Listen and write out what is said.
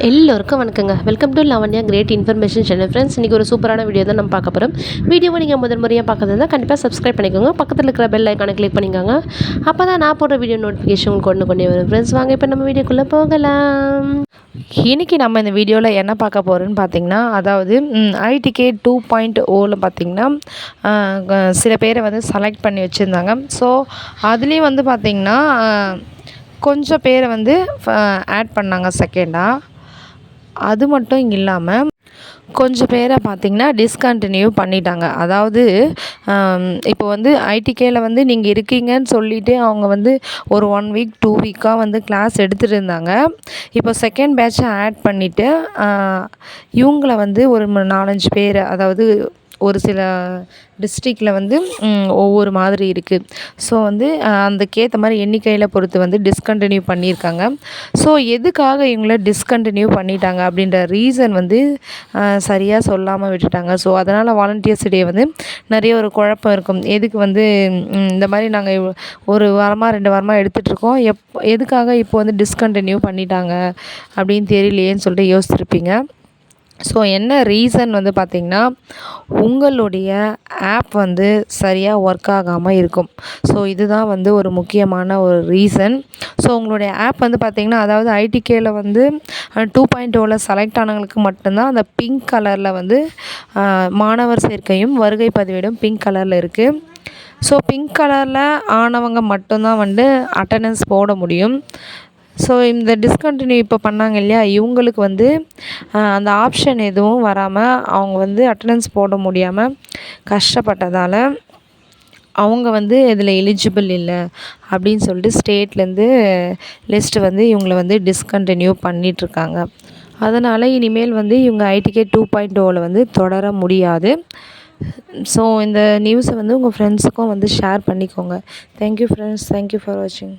எல்லோருக்கும் வணக்கங்க. Welcome to Lavanya great information channel. Friends, இன்றைக்கி ஒரு சூப்பரான வீடியோ தான் நம்ம பார்க்க போகிறோம். வீடியோவை நீங்கள் முதல் முறையாக பார்க்கறதா கண்டிப்பாக சப்ஸ்கிரைப் பண்ணிக்கோங்க. பக்கத்தில் இருக்கிற பெல் ஐக்கானை கிளிக் பண்ணிக்கோங்க. அப்போ தான் நான் போடுற வீடியோ நோட்டிஃபிகேஷன் உங்களுக்கு கொண்டே வரும். ஃப்ரெண்ட்ஸ், வாங்க இப்போ நம்ம வீடியோக்குள்ளே போகலாம். இன்றைக்கி நம்ம இந்த வீடியோவில் என்ன பார்க்க போகிறோன்னு பார்த்திங்கன்னா, அதாவது ஐடிகே 2.0வில் பார்த்திங்கன்னா சில பேரை வந்து செலக்ட் பண்ணி வச்சுருந்தாங்க. ஸோ அதுலேயும் வந்து பார்த்திங்கன்னா கொஞ்சம் பேரை வந்து ஆட் பண்ணாங்க செகண்டாக. அது மட்டும் இல்லாமல் கொஞ்சம் பேரை பார்த்திங்கன்னா டிஸ்கண்டினியூ பண்ணிட்டாங்க. அதாவது இப்போ வந்து ஐடிகேயில் வந்து நீங்கள் இருக்கீங்கன்னு சொல்லிவிட்டு அவங்க வந்து ஒரு 1 வீக் 2 வீக்காக வந்து கிளாஸ் எடுத்துகிட்டு இருந்தாங்க. இப்போ செகண்ட் பேட்சை ஆட் பண்ணிவிட்டு இவங்கள வந்து ஒரு 4-5 பேர், அதாவது ஒரு சில டிஸ்ட்ரிக்டில் வந்து ஒவ்வொரு மாதிரி இருக்குது. ஸோ வந்து அதுக்கேற்ற மாதிரி எண்ணிக்கையில் பொறுத்து வந்து டிஸ்கண்டினியூ பண்ணியிருக்காங்க. ஸோ எதுக்காக இவங்கள டிஸ்கண்டினியூ பண்ணிட்டாங்க அப்படின்ற ரீசன் வந்து சரியாக சொல்லாமல் விட்டுட்டாங்க. ஸோ அதனால் வாலண்டியர்ஸ் இடையே வந்து நிறைய ஒரு குழப்பம் இருக்கும். எதுக்கு வந்து இந்த மாதிரி நாங்கள் ஒரு வாரமாக 2 வாரமாக எடுத்துகிட்ருக்கோம், எதுக்காக இப்போ வந்து டிஸ்கண்டினியூ பண்ணிட்டாங்க அப்படின்னு தெரியலையேன்னு சொல்லிட்டு யோசிச்சிருப்பீங்க. ஸோ என்ன ரீசன் வந்து பார்த்திங்கன்னா, உங்களுடைய ஆப் வந்து சரியாக ஒர்க் ஆகாமல் இருக்கும். ஸோ இதுதான் வந்து ஒரு முக்கியமான ஒரு ரீசன். ஸோ உங்களுடைய ஆப் வந்து பார்த்திங்கன்னா, அதாவது ஐடிகேயில் வந்து 2.0வில் செலக்ட் ஆனவங்களுக்கு மட்டும்தான் அந்த பிங்க் கலரில் வந்து மாணவர் சேர்க்கையும் வருகை பதிவேடும் பிங்க் கலரில் இருக்குது. ஸோ பிங்க் கலரில் ஆனவங்க மட்டும்தான் வந்து அட்டெண்டன்ஸ் போட முடியும். ஸோ இந்த டிஸ்கண்டினியூ இப்போ பண்ணாங்க இல்லையா, இவங்களுக்கு வந்து அந்த ஆப்ஷன் எதுவும் வராமல் அவங்க வந்து அட்டெண்டன்ஸ் போட முடியாமல் கஷ்டப்பட்டதால் அவங்க வந்து இதில் எலிஜிபிள் இல்லை அப்படின்னு சொல்லிட்டு ஸ்டேட்லேருந்து லிஸ்ட்டு வந்து இவங்களை வந்து டிஸ்கண்டினியூ பண்ணிகிட்ருக்காங்க. அதனால் இனிமேல் வந்து இவங்க ஐடிகே 2.0வில் வந்து தொடர முடியாது. ஸோ இந்த நியூஸை வந்து உங்கள் ஃப்ரெண்ட்ஸுக்கும் வந்து ஷேர் பண்ணிக்கோங்க. Thank you friends. தேங்க்யூ ஃபார் வாட்சிங்.